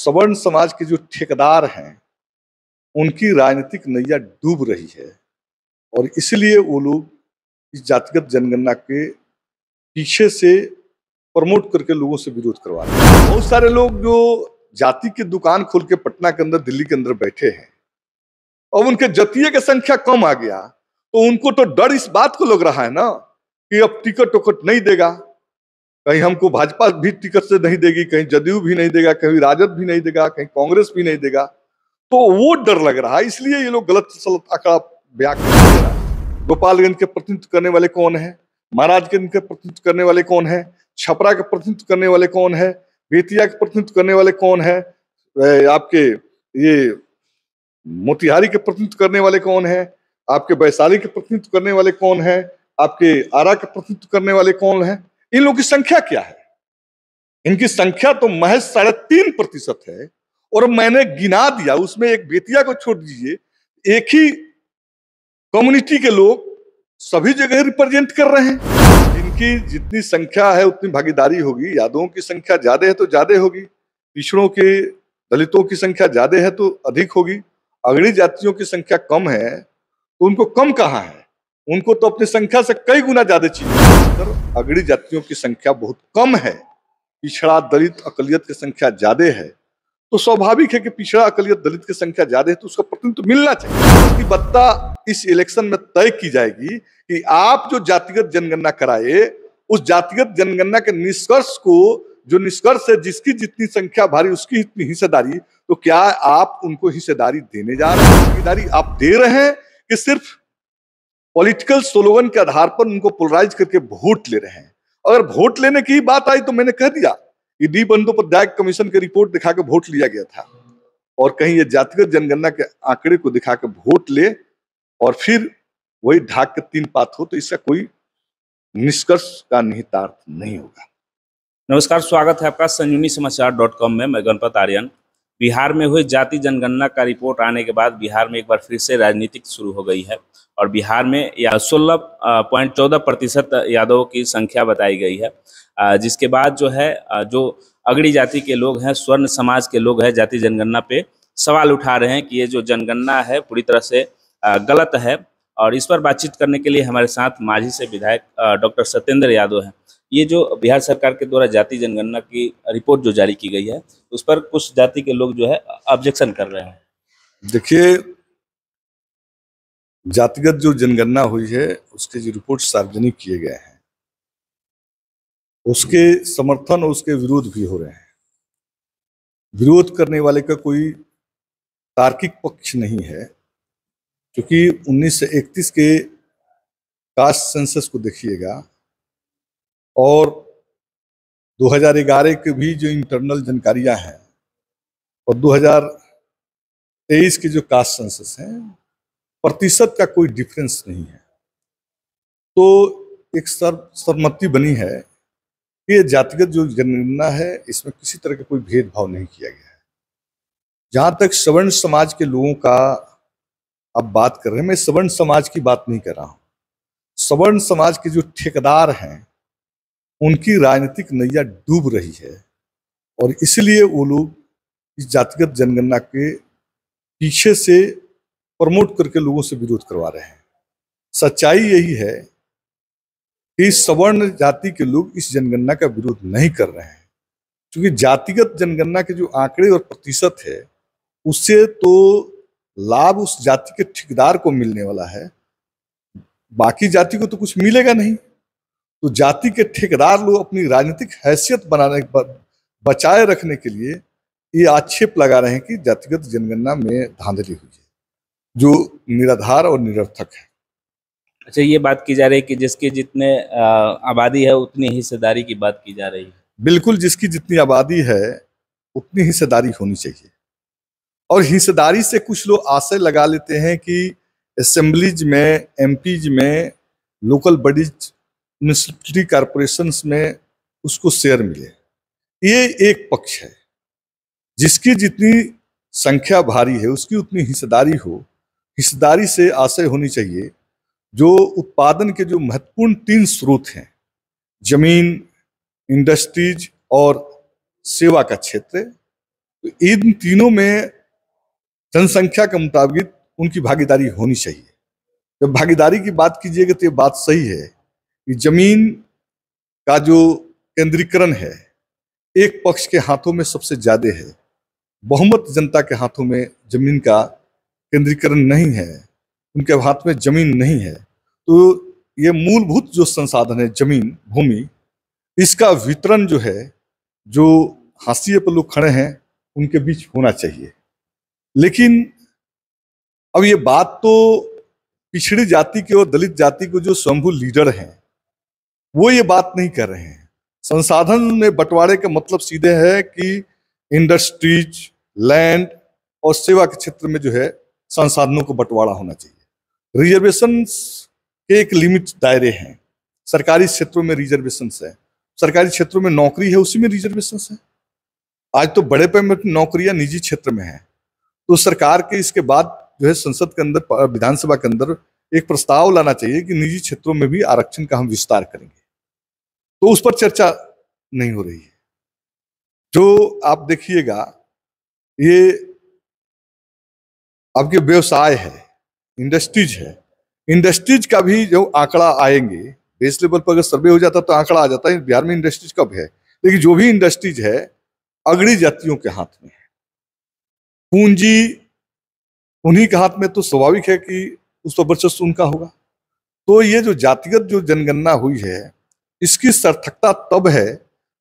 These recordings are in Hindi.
सवर्ण समाज के जो ठेकेदार हैं उनकी राजनीतिक नैया डूब रही है और इसलिए वो लोग इस जातिगत जनगणना के पीछे से प्रमोट करके लोगों से विरोध करवा रहे हैं। बहुत सारे लोग जो जाति की दुकान खोल के पटना के अंदर, दिल्ली के अंदर बैठे हैं और उनके जातीय की संख्या कम आ गया तो उनको तो डर इस बात को लग रहा है ना कि अब टिकट टोकट नहीं देगा, कहीं हमको भाजपा भी टिकट से नहीं देगी, कहीं जदयू भी नहीं देगा, कहीं राजद भी नहीं देगा, कहीं कांग्रेस भी नहीं देगा, तो वो डर लग रहा है। इसलिए ये लोग गलत सलत आंकड़ा बयां कर रहे हैं। गोपालगंज के प्रतिनिधित्व करने वाले कौन है, महाराजगंज के प्रतिनिधित्व करने वाले कौन है, छपरा के प्रतिनिधित्व करने वाले कौन है, बेतिया के प्रतिनिधित्व करने वाले कौन है, आपके ये मोतिहारी के प्रतिनिधित्व करने वाले कौन है, आपके वैशाली के प्रतिनिधित्व करने वाले कौन है, आपके आरा के प्रतिनिधित्व करने वाले कौन है। इन लोगों की संख्या क्या है? इनकी संख्या तो महज 3.5% है और मैंने गिना दिया, उसमें एक बेतिया को छोड़ दीजिए, एक ही कम्युनिटी के लोग सभी जगह रिप्रेजेंट कर रहे हैं। इनकी जितनी संख्या है उतनी भागीदारी होगी। यादवों की संख्या ज्यादा है तो ज्यादा होगी, पिछड़ों के दलितों की संख्या ज्यादा है तो अधिक होगी, अगड़ी जातियों की संख्या कम है तो उनको कम कहाँ है, उनको तो अपनी संख्या से कई गुना ज्यादा चाहिए। अगड़ी जातियों की संख्या बहुत कम है, पिछड़ा दलित अकलियत की संख्या ज्यादा है, तो स्वाभाविक है कि पिछड़ा अकलियत दलित की संख्या ज्यादा है तो उसका प्रतिनिधित्व मिलना चाहिए। प्रतिबद्धता इस इलेक्शन में तय की जाएगी कि आप जो जातिगत जनगणना कराए उस जातिगत जनगणना के निष्कर्ष को, जो निष्कर्ष है जिसकी जितनी संख्या भारी उसकी इतनी हिस्सेदारी, तो क्या आप उनको हिस्सेदारी देने जा रहे हैं? हिस्सेदारी आप दे रहे हैं कि सिर्फ पॉलिटिकल स्लोगन के आधार पर उनको पोलराइज करके वोट ले रहे हैं? अगर वोट लेने की बात आई तो मैंने कह दिया कि डी बंदोपाध्याय कमीशन की रिपोर्ट दिखा के वोट लिया गया था और कहीं ये जातिगत जनगणना के आंकड़े को दिखा के वोट ले और फिर वही ढाक के 3 पात हो, तो इसका कोई निष्कर्ष का निहितार्थ नहीं होगा। नमस्कार, स्वागत है आपका संजीवनी समाचार.com में। मैं गणपत आर्यन। बिहार में हुई जाति जनगणना का रिपोर्ट आने के बाद बिहार में एक बार फिर से राजनीतिक शुरू हो गई है और बिहार में 16.14% यादवों की संख्या बताई गई है, जिसके बाद जो है जो अगड़ी जाति के लोग हैं, स्वर्ण समाज के लोग हैं, जाति जनगणना पे सवाल उठा रहे हैं कि ये जो जनगणना है पूरी तरह से गलत है। और इस पर बातचीत करने के लिए हमारे साथ मांझी से विधायक डॉक्टर सत्येंद्र यादव हैं। ये जो बिहार सरकार के द्वारा जाति जनगणना की रिपोर्ट जो जारी की गई है उस पर कुछ जाति के लोग जो है ऑब्जेक्शन कर रहे हैं। देखिए, जातिगत जो जनगणना हुई है उसके जो रिपोर्ट सार्वजनिक किए गए हैं उसके समर्थन और उसके विरोध भी हो रहे हैं। विरोध करने वाले का कोई तार्किक पक्ष नहीं है, क्योंकि 1931 के कास्ट सेंसस को देखिएगा और 2011 के भी जो इंटरनल जानकारियां हैं और 2023 के जो कास्ट सेंसस हैं, प्रतिशत का कोई डिफरेंस नहीं है। तो एक सहमति बनी है कि ये जातिगत जो जनगणना है इसमें किसी तरह का कोई भेदभाव नहीं किया गया है। जहां तक सवर्ण समाज के लोगों का आप बात कर रहे हैं, मैं सवर्ण समाज की बात नहीं कर रहा हूं। सवर्ण समाज के जो ठेकेदार हैं उनकी राजनीतिक नैया डूब रही है और इसलिए वो लोग इस जातिगत जनगणना के पीछे से प्रमोट करके लोगों से विरोध करवा रहे हैं। सच्चाई यही है कि सवर्ण जाति के लोग इस जनगणना का विरोध नहीं कर रहे हैं, क्योंकि जातिगत जनगणना के जो आंकड़े और प्रतिशत है उससे तो लाभ उस जाति के ठेकेदार को मिलने वाला है, बाकी जाति को तो कुछ मिलेगा नहीं। तो जाति के ठेकेदार लोग अपनी राजनीतिक हैसियत बनाने बचाए रखने के लिए ये आक्षेप लगा रहे हैं कि जातिगत जनगणना में धांधली हुई है, जो निराधार और निरर्थक है। अच्छा, ये बात की जा रही है कि जिसकी जितने आबादी है उतनी हिस्सेदारी की बात की जा रही है। बिल्कुल, जिसकी जितनी आबादी है उतनी हिस्सेदारी होनी चाहिए। और हिस्सेदारी से कुछ लोग आशय लगा लेते हैं कि असेंबलीज में, एमपीज में, लोकल बॉडीज, म्युनिसिपैलिटी कॉर्पोरेशंस में उसको शेयर मिले। ये एक पक्ष है। जिसकी जितनी संख्या भारी है उसकी उतनी हिस्सेदारी हो। हिस्सेदारी से आशय होनी चाहिए जो उत्पादन के जो महत्वपूर्ण 3 स्रोत हैं, जमीन, इंडस्ट्रीज और सेवा का क्षेत्र, तो इन तीनों में जनसंख्या के मुताबिक उनकी भागीदारी होनी चाहिए। जब भागीदारी की बात कीजिएगा तो ये बात सही है कि जमीन का जो केंद्रीकरण है एक पक्ष के हाथों में सबसे ज्यादा है, बहुमत जनता के हाथों में जमीन का केंद्रीकरण नहीं है, उनके हाथ में जमीन नहीं है। तो ये मूलभूत जो संसाधन है जमीन, भूमि, इसका वितरण जो है, जो हाशिए पर लोग खड़े हैं उनके बीच होना चाहिए। लेकिन अब ये बात तो पिछड़ी जाति के और दलित जाति को जो स्वयंभू लीडर हैं वो ये बात नहीं कर रहे हैं। संसाधन में बंटवारे का मतलब सीधे है कि इंडस्ट्रीज, लैंड और सेवा के क्षेत्र में जो है संसाधनों को बंटवारा होना चाहिए। रिजर्वेशन के एक लिमिट दायरे हैं, सरकारी क्षेत्रों में रिजर्वेशन है, सरकारी क्षेत्रों में नौकरी है उसी में रिजर्वेशन है। आज तो बड़े पैमाने पर नौकरियां निजी क्षेत्र में है। तो सरकार के इसके बाद जो है संसद के अंदर, विधानसभा के अंदर एक प्रस्ताव लाना चाहिए कि निजी क्षेत्रों में भी आरक्षण का हम विस्तार करेंगे। तो उस पर चर्चा नहीं हो रही है। जो आप देखिएगा ये आपके व्यवसाय है, इंडस्ट्रीज है, इंडस्ट्रीज का भी जो आंकड़ा आएंगे, देश लेवल पर अगर सर्वे हो जाता तो आंकड़ा आ जाता है बिहार में इंडस्ट्रीज कब है। लेकिन जो भी इंडस्ट्रीज है अगड़ी जातियों के हाथ में है, पूंजी उन्हीं के हाथ में, तो स्वाभाविक है कि उस पर वर्चस्व उनका होगा। तो ये जो जातिगत जो जनगणना हुई है इसकी सार्थकता तब है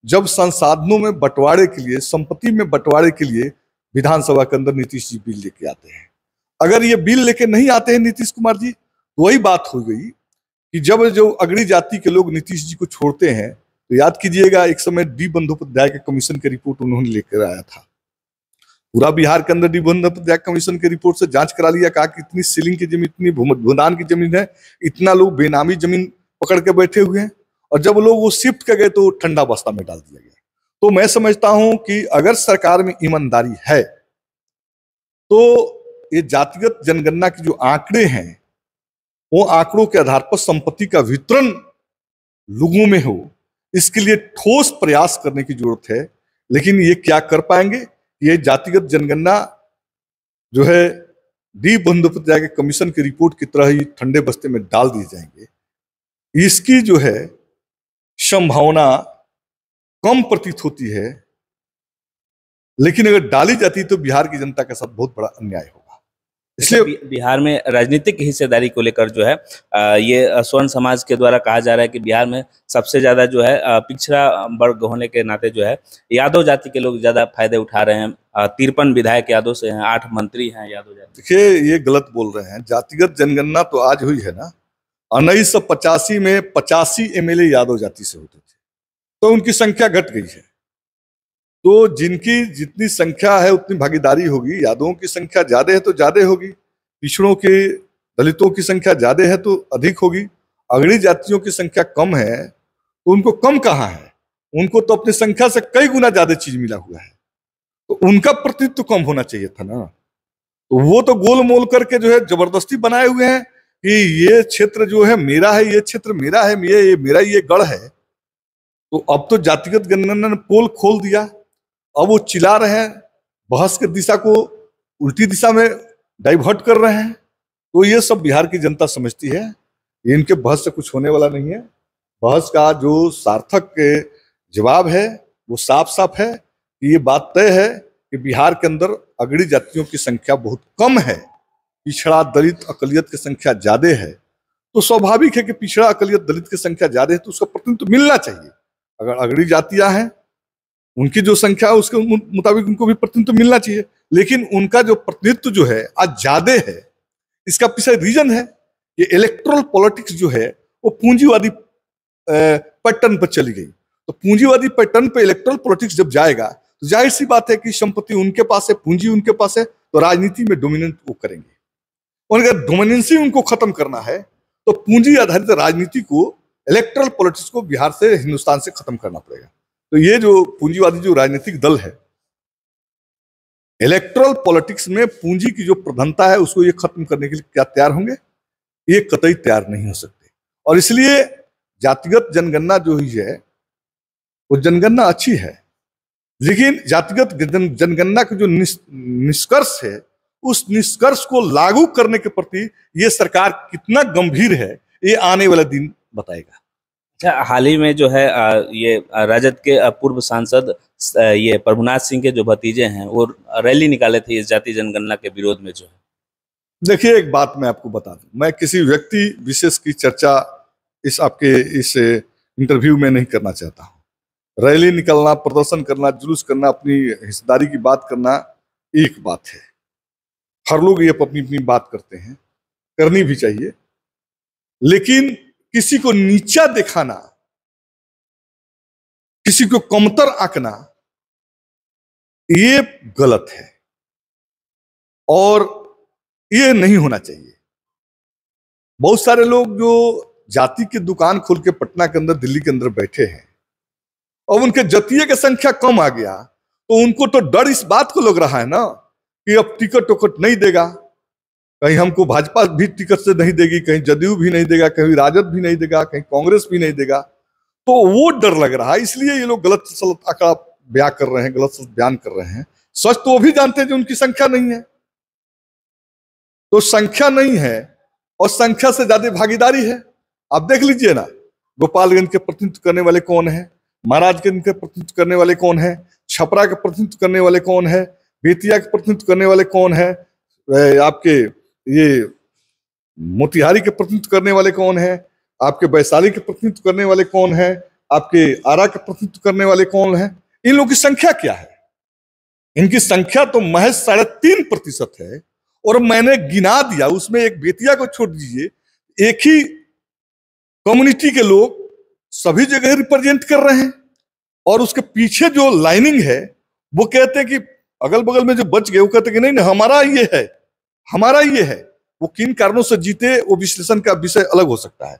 जब संसाधनों में बंटवारे के लिए, संपत्ति में बंटवारे के लिए विधानसभा के अंदर नीतीश जी बिल लेके आते हैं। अगर ये बिल लेके नहीं आते हैं नीतीश कुमार जी तो वही बात हो गई कि जब जो अगड़ी जाति के लोग नीतीश जी को छोड़ते हैं, तो याद कीजिएगा एक समय डी बंदोपाध्याय के कमीशन की रिपोर्ट उन्होंने लेकर आया था। पूरा बिहार के अंदर डी बंदोपाध्याय कमीशन की रिपोर्ट से जांच करा लिया, कहा कि इतनी सीलिंग की जमीन, इतनी भूदान की जमीन है, इतना लोग बेनामी जमीन पकड़ के बैठे हुए हैं, और जब लोग वो शिफ्ट कर गए तो ठंडा बस्ता में डाल दिया गया। तो मैं समझता हूं कि अगर सरकार में ईमानदारी है तो ये जातिगत जनगणना के जो आंकड़े हैं वो आंकड़ों के आधार पर संपत्ति का वितरण लोगों में हो, इसके लिए ठोस प्रयास करने की जरूरत है। लेकिन ये क्या कर पाएंगे? ये जातिगत जनगणना जो है डी बंदोपाध्याय के कमीशन की रिपोर्ट की तरह ही ठंडे बस्ते में डाल दिए जाएंगे, इसकी जो है संभावना कम प्रतीत होती है। लेकिन अगर डाली जाती तो बिहार की जनता के साथ बहुत बड़ा अन्याय होगा। इसलिए बिहार में राजनीतिक हिस्सेदारी को लेकर जो है ये स्वर्ण समाज के द्वारा कहा जा रहा है कि बिहार में सबसे ज्यादा जो है पिछड़ा वर्ग होने के नाते जो है यादव जाति के लोग ज्यादा फायदे उठा रहे हैं। 53 विधायक यादव से हैं, 8 मंत्री हैं यादव जाति। देखिए ये गलत बोल रहे हैं। जातिगत जनगणना तो आज हुई है ना, 1985 में 85 एमएलए यादव जाति से होते थे, तो उनकी संख्या घट गई है। तो जिनकी जितनी संख्या है उतनी भागीदारी होगी। यादवों की संख्या ज्यादा है तो ज्यादा होगी, पिछड़ों के, दलितों की संख्या ज्यादा है तो अधिक होगी। अगड़ी जातियों की संख्या कम है तो उनको कम कहाँ है, उनको तो अपनी संख्या से कई गुना ज्यादा चीज मिला हुआ है, तो उनका प्रतिनिधित्व तो कम होना चाहिए था ना। तो वो तो गोल मोल करके जो है जबरदस्ती बनाए हुए हैं कि ये क्षेत्र जो है मेरा है, ये क्षेत्र मेरा है, ये मेरा ये गढ़ है। तो अब तो जातिगत गणना ने पोल खोल दिया, अब वो चिल्ला रहे हैं, बहस की दिशा को उल्टी दिशा में डाइवर्ट कर रहे हैं। तो ये सब बिहार की जनता समझती है, इनके बहस से कुछ होने वाला नहीं है। बहस का जो सार्थक जवाब है वो साफ साफ है कि ये बात तय है कि बिहार के अंदर अगड़ी जातियों की संख्या बहुत कम है, पिछड़ा, दलित, अकलियत की संख्या ज्यादा है। तो स्वाभाविक है कि पिछड़ा, अकलियत, दलित की संख्या ज्यादा है तो उसका प्रतिनिधित्व मिलना चाहिए। अगर अगड़ी जातियां हैं उनकी जो संख्या है उसके मुताबिक उनको भी प्रतिनिधित्व मिलना चाहिए। लेकिन उनका जो प्रतिनिधित्व जो है आज ज्यादा है, इसका पीछे रीजन है कि इलेक्टोरल पॉलिटिक्स जो है वो पूंजीवादी पैटर्न पर चली गई। तो पूंजीवादी पैटर्न पे इलेक्टोरल पॉलिटिक्स जब जाएगा तो जाहिर सी बात है कि संपत्ति उनके पास है, पूंजी उनके पास है, तो राजनीति में डोमिनेंट वो करेंगे। और अगर डोमिनेंसी उनको खत्म करना है तो पूंजी आधारित राजनीति को, इलेक्टोरल पॉलिटिक्स को बिहार से, हिंदुस्तान से खत्म करना पड़ेगा। तो ये जो पूंजीवादी जो राजनीतिक दल है, इलेक्टोरल पॉलिटिक्स में पूंजी की जो प्रधानता है उसको ये खत्म करने के लिए क्या तैयार होंगे? ये कतई तैयार नहीं हो सकते। और इसलिए जातिगत जनगणना जो हुई है वो जनगणना अच्छी है। लेकिन जातिगत जनगणना का जो निष्कर्ष है, उस निष्कर्ष को लागू करने के प्रति ये सरकार कितना गंभीर है, ये आने वाला दिन बताएगा। अच्छा, हाल ही में जो है ये राजद के पूर्व सांसद ये प्रभुनाथ सिंह के जो भतीजे हैं वो रैली निकाले थे इस जाति जनगणना के विरोध में जो है। देखिए, एक बात मैं आपको बता दूं, मैं किसी व्यक्ति विशेष की चर्चा इस आपके इस इंटरव्यू में नहीं करना चाहता हूं। रैली निकलना, प्रदर्शन करना, जुलूस करना, अपनी हिस्सेदारी की बात करना एक बात है। हर लोग ये अपनी अपनी बात करते हैं, करनी भी चाहिए, लेकिन किसी को नीचा दिखाना, किसी को कमतर आंकना, ये गलत है और ये नहीं होना चाहिए। बहुत सारे लोग जो जाति की दुकान खोल के पटना के अंदर, दिल्ली के अंदर बैठे हैं और उनके जतिये की संख्या कम आ गया, तो उनको तो डर इस बात को लग रहा है ना कि अब टिकट टोकट नहीं देगा, कहीं हमको भाजपा भी टिकट से नहीं देगी, कहीं जदयू भी नहीं देगा, कहीं राजद भी नहीं देगा, कहीं कांग्रेस भी नहीं देगा, तो वो डर लग रहा है। इसलिए ये लोग गलत सलत आंकड़ा बयां कर रहे हैं, गलत सलत बयान कर रहे हैं। सच तो वो भी जानते हैं कि उनकी संख्या नहीं है, तो संख्या नहीं है और संख्या से ज्यादा भागीदारी है। आप देख लीजिए ना, गोपालगंज के प्रतिनिधित्व करने वाले कौन है, महाराजगंज के प्रतिनिधित्व करने वाले कौन है, छपरा के प्रतिनिधित्व करने वाले कौन है, बेतिया के प्रतिनिधित्व करने वाले कौन है, आपके ये मोतिहारी के प्रतिनिधित्व करने वाले कौन है, आपके वैशाली के प्रतिनिधित्व करने वाले कौन है, आपके आरा के प्रतिनिधित्व करने वाले कौन है। इन लोगों की संख्या क्या है? इनकी संख्या तो महज 3.5% है और मैंने गिना दिया, उसमें एक बेतिया को छोड़ दीजिए, एक ही कम्युनिटी के लोग सभी जगह रिप्रेजेंट कर रहे हैं और उसके पीछे जो लाइनिंग है वो कहते हैं कि अगल बगल में जो बच गए वो कहते हैं कि नहीं हमारा ये है, हमारा ये है। वो किन कारणों से जीते वो विश्लेषण का विषय अलग हो सकता है,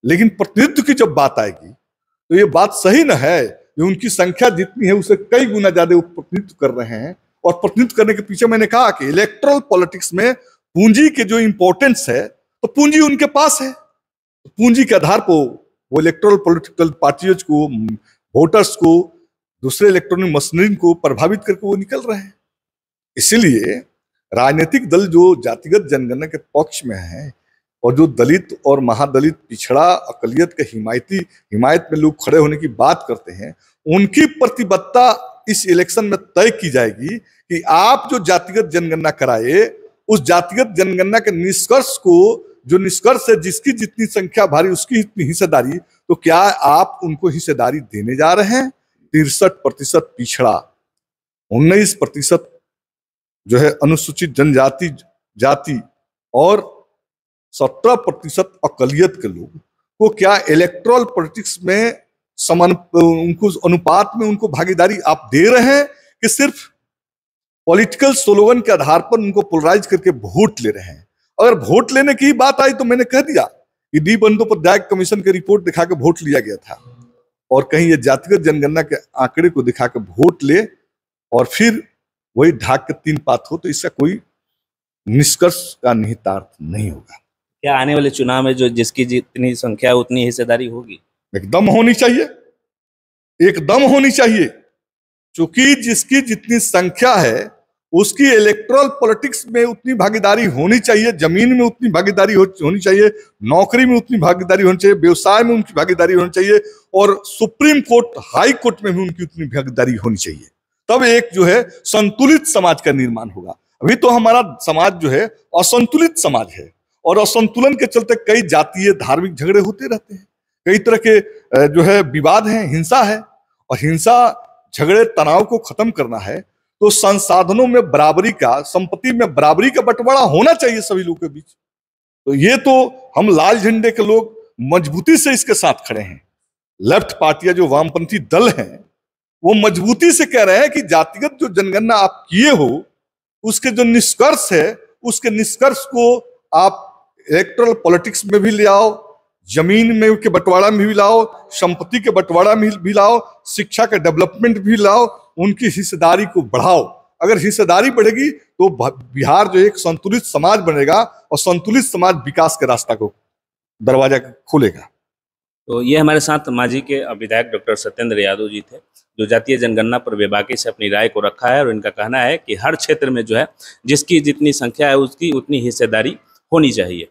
लेकिन प्रतिनिधित्व की जब बात आएगी तो ये बात सही न है कि उनकी संख्या जितनी है उससे कई गुना ज्यादा वो प्रतिनिधित्व कर रहे हैं। और प्रतिनिधित्व करने के पीछे मैंने कहा कि इलेक्टोरल पॉलिटिक्स में पूंजी के जो इंपॉर्टेंस है, तो पूंजी उनके पास है, पूंजी के आधार पर वो इलेक्टोरल पॉलिटिकल पार्टियों को, वोटर्स को, दूसरे इलेक्ट्रॉनिक मशीनरी को प्रभावित करके वो निकल रहे हैं। इसीलिए राजनीतिक दल जो जातिगत जनगणना के पक्ष में है और जो दलित और महादलित, पिछड़ा, अकलियत के हिमायत में लोग खड़े होने की बात करते हैं, उनकी प्रतिबद्धता इस इलेक्शन में तय की जाएगी कि आप जो जातिगत जनगणना कराए, उस जातिगत जनगणना के निष्कर्ष को, जो निष्कर्ष है जिसकी जितनी संख्या भारी उसकी इतनी हिस्सेदारी, तो क्या आप उनको हिस्सेदारी देने जा रहे हैं? 63% पिछड़ा, 19% जो है अनुसूचित जनजाति जाति और 17% अकलियत के लोग को क्या इलेक्टोरल पॉलिटिक्स में उनको अनुपात में उनको भागीदारी आप दे रहे हैं कि सिर्फ पॉलिटिकल स्लोगन के आधार पर उनको पोलराइज करके वोट ले रहे हैं? अगर वोट लेने की बात आई तो मैंने कह दिया कि डी बंदोपाध्याय कमीशन की रिपोर्ट दिखा के वोट लिया गया था और कहीं ये जातिगत जनगणना के आंकड़े को दिखा के वोट ले और फिर वही ढाक के 3 पात हो, तो इसका कोई निष्कर्ष का निहितार्थ नहीं होगा। क्या आने वाले चुनाव में जो जिसकी जितनी संख्या उतनी हिस्सेदारी होगी? एकदम होनी चाहिए, एकदम होनी चाहिए, क्योंकि जिसकी जितनी संख्या है उसकी इलेक्टोरल पॉलिटिक्स में उतनी भागीदारी होनी चाहिए, जमीन में उतनी भागीदारी होनी चाहिए, नौकरी में उतनी भागीदारी होनी चाहिए, व्यवसाय में उनकी भागीदारी होनी चाहिए और सुप्रीम कोर्ट, हाई कोर्ट में भी उनकी उतनी भागीदारी होनी चाहिए। तब एक जो है संतुलित समाज का निर्माण होगा। अभी तो हमारा समाज जो है असंतुलित समाज है और असंतुलन के चलते कई जातीय धार्मिक झगड़े होते रहते हैं, कई तरह के जो है विवाद हैं, हिंसा है, और हिंसा, झगड़े, तनाव को खत्म करना है तो संसाधनों में बराबरी का, संपत्ति में बराबरी का बंटवारा होना चाहिए सभी लोगों के बीच। तो ये तो हम लाल झंडे के लोग मजबूती से इसके साथ खड़े हैं। लेफ्ट पार्टियां, जो वामपंथी दल हैं, वो मजबूती से कह रहे हैं कि जातिगत जो जनगणना आप किए हो उसके जो निष्कर्ष है, उसके निष्कर्ष को आप इलेक्टोरल पॉलिटिक्स में भी ले आओ, जमीन में के बंटवारा में भी लाओ, संपत्ति के बंटवारा में भी लाओ, शिक्षा का डेवलपमेंट भी लाओ, उनकी हिस्सेदारी को बढ़ाओ। अगर हिस्सेदारी बढ़ेगी तो बिहार जो एक संतुलित समाज बनेगा और संतुलित समाज विकास के रास्ता को दरवाजा खोलेगा। तो ये हमारे साथ मांझी के विधायक डॉक्टर सत्येंद्र यादव जी थे, जो जातीय जनगणना पर बेबाकी से अपनी राय को रखा है और इनका कहना है कि हर क्षेत्र में जो है जिसकी जितनी संख्या है उसकी उतनी हिस्सेदारी होनी चाहिए।